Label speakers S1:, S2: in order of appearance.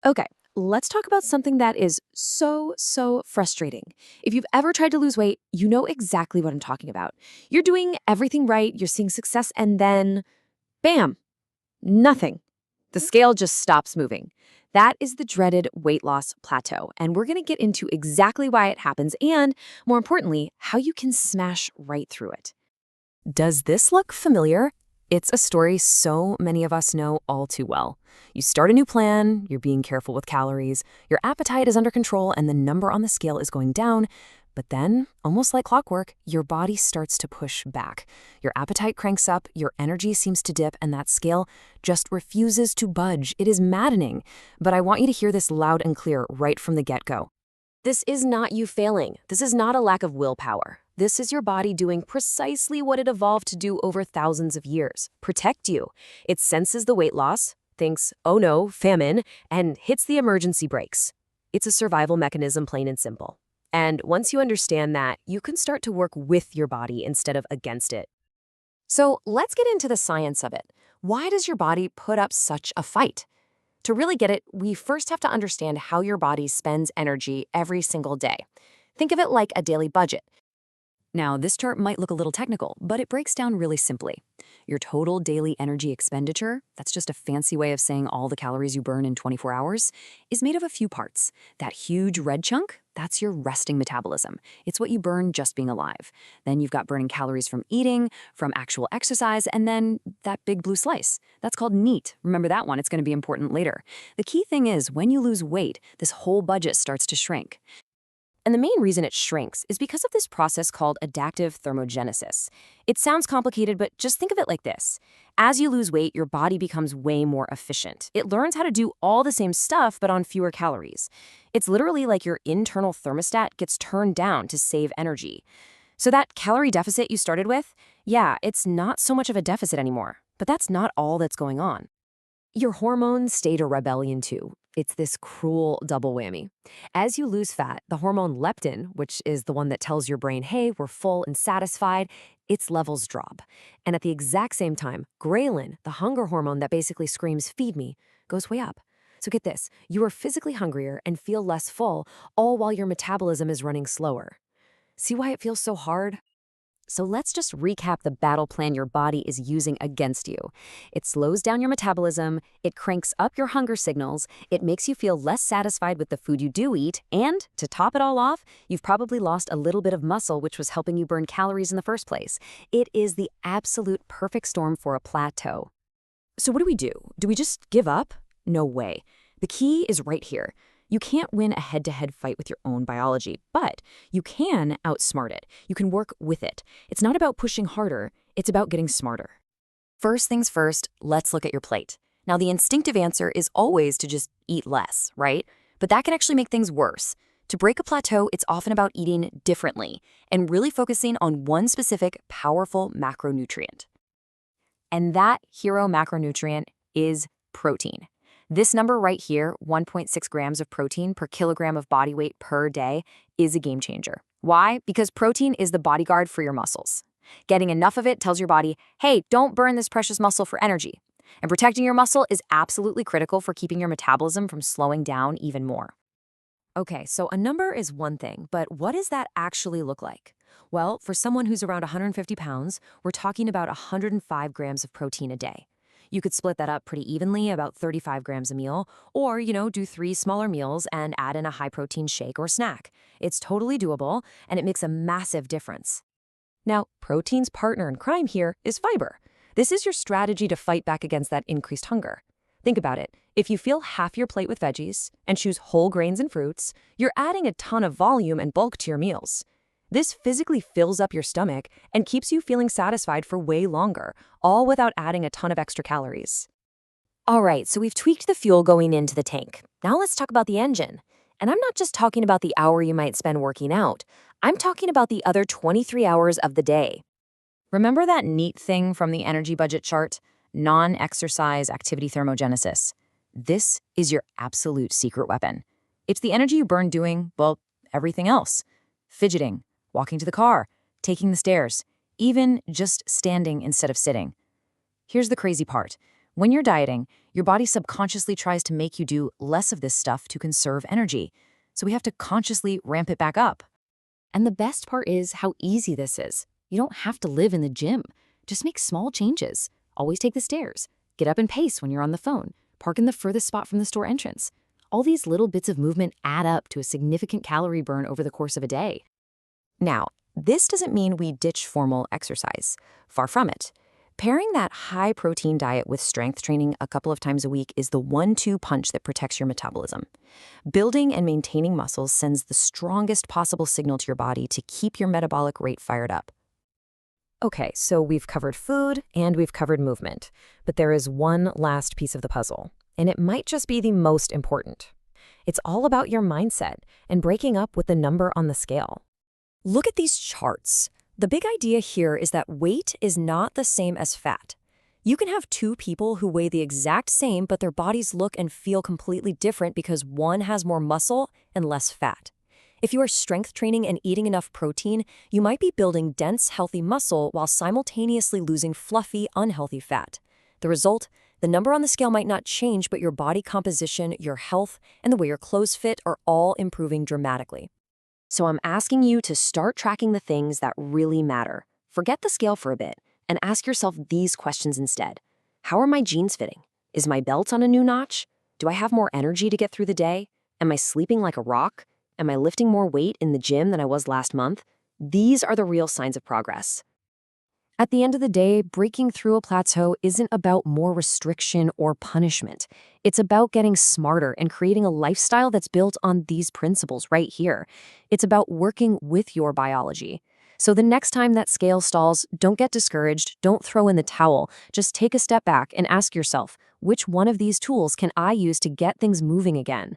S1: Okay, let's talk about something that is so frustrating. If you've ever tried to lose weight, you know exactly what I'm talking about. You're doing everything right, you're seeing success, and then bam, nothing. The scale just stops moving. That is the dreaded weight loss plateau, and we're going to get into exactly why it happens and, more importantly, how you can smash right through it. Does this look familiar? It's a story so many of us know all too well. You start a new plan, you're being careful with calories, your appetite is under control, and the number on the scale is going down. But then, almost like clockwork, your body starts to push back. Your appetite cranks up, your energy seems to dip, and that scale just refuses to budge. It is maddening. But I want you to hear this loud and clear right from the get-go. This is not you failing. This is not a lack of willpower. This is your body doing precisely what it evolved to do over thousands of years: protect you. It senses the weight loss, thinks, oh no, famine, and hits the emergency brakes. It's a survival mechanism, plain and simple. And once you understand that, you can start to work with your body instead of against it. So let's get into the science of it. Why does your body put up such a fight? To really get it, we first have to understand how your body spends energy every single day. Think of it like a daily budget. Now, this chart might look a little technical, but it breaks down really simply. Your total daily energy expenditure, that's just a fancy way of saying all the calories you burn in 24 hours, is made of a few parts. That huge red chunk, that's your resting metabolism. It's what you burn just being alive. Then you've got burning calories from eating, from actual exercise, and then that big blue slice. That's called NEAT. Remember that one, it's going to be important later. The key thing is, when you lose weight, this whole budget starts to shrink. And the main reason it shrinks is because of this process called adaptive thermogenesis. It sounds complicated, but just think of it like this. As you lose weight, your body becomes way more efficient. It learns how to do all the same stuff, but on fewer calories. It's literally like your internal thermostat gets turned down to save energy. So that calorie deficit you started with, yeah, it's not so much of a deficit anymore. But that's not all that's going on. Your hormones stay to rebellion too. It's this cruel double whammy. As you lose fat, the hormone leptin, which is the one that tells your brain, hey, we're full and satisfied, its levels drop. And at the exact same time, ghrelin, the hunger hormone that basically screams, feed me, goes way up. So get this, you are physically hungrier and feel less full, all while your metabolism is running slower. See why it feels so hard? So let's just recap the battle plan your body is using against you. It slows down your metabolism, it cranks up your hunger signals, it makes you feel less satisfied with the food you do eat, and to top it all off, you've probably lost a little bit of muscle which was helping you burn calories in the first place. It is the absolute perfect storm for a plateau. So what do we do? Do we just give up? No way. The key is right here. You can't win a head-to-head fight with your own biology, but you can outsmart it. You can work with it. It's not about pushing harder, it's about getting smarter. First things first, let's look at your plate. Now, the instinctive answer is always to just eat less, right? But that can actually make things worse. To break a plateau, it's often about eating differently and really focusing on one specific, powerful macronutrient. And that hero macronutrient is protein. This number right here, 1.6 grams of protein per kilogram of body weight per day, is a game changer. Why? Because protein is the bodyguard for your muscles. Getting enough of it tells your body, hey, don't burn this precious muscle for energy. And protecting your muscle is absolutely critical for keeping your metabolism from slowing down even more. Okay, so a number is one thing, but what does that actually look like? Well, for someone who's around 150 pounds, we're talking about 105 grams of protein a day. You could split that up pretty evenly, about 35 grams a meal, or, do 3 smaller meals and add in a high-protein shake or snack. It's totally doable, and it makes a massive difference. Now, protein's partner in crime here is fiber. This is your strategy to fight back against that increased hunger. Think about it. If you fill half your plate with veggies and choose whole grains and fruits, you're adding a ton of volume and bulk to your meals. This physically fills up your stomach and keeps you feeling satisfied for way longer, all without adding a ton of extra calories. All right, so we've tweaked the fuel going into the tank. Now let's talk about the engine. And I'm not just talking about the hour you might spend working out. I'm talking about the other 23 hours of the day. Remember that neat thing from the energy budget chart? Non-Exercise Activity Thermogenesis. This is your absolute secret weapon. It's the energy you burn doing, well, everything else. Fidgeting, walking to the car, taking the stairs, even just standing instead of sitting. Here's the crazy part. When you're dieting, your body subconsciously tries to make you do less of this stuff to conserve energy. So we have to consciously ramp it back up. And the best part is how easy this is. You don't have to live in the gym. Just make small changes. Always take the stairs. Get up and pace when you're on the phone. Park in the furthest spot from the store entrance. All these little bits of movement add up to a significant calorie burn over the course of a day. Now, this doesn't mean we ditch formal exercise. Far from it. Pairing that high-protein diet with strength training a couple of times a week is the 1-2 punch that protects your metabolism. Building and maintaining muscles sends the strongest possible signal to your body to keep your metabolic rate fired up. Okay, so we've covered food and we've covered movement, but there is one last piece of the puzzle, and it might just be the most important. It's all about your mindset and breaking up with the number on the scale. Look at these charts. The big idea here is that weight is not the same as fat. You can have two people who weigh the exact same, but their bodies look and feel completely different because one has more muscle and less fat. If you are strength training and eating enough protein, you might be building dense, healthy muscle while simultaneously losing fluffy, unhealthy fat. The result? The number on the scale might not change, but your body composition, your health, and the way your clothes fit are all improving dramatically. So I'm asking you to start tracking the things that really matter. Forget the scale for a bit and ask yourself these questions instead. How are my jeans fitting? Is my belt on a new notch? Do I have more energy to get through the day? Am I sleeping like a rock? Am I lifting more weight in the gym than I was last month? These are the real signs of progress. At the end of the day, breaking through a plateau isn't about more restriction or punishment. It's about getting smarter and creating a lifestyle that's built on these principles right here. It's about working with your biology. So the next time that scale stalls, don't get discouraged, don't throw in the towel. Just take a step back and ask yourself, which one of these tools can I use to get things moving again?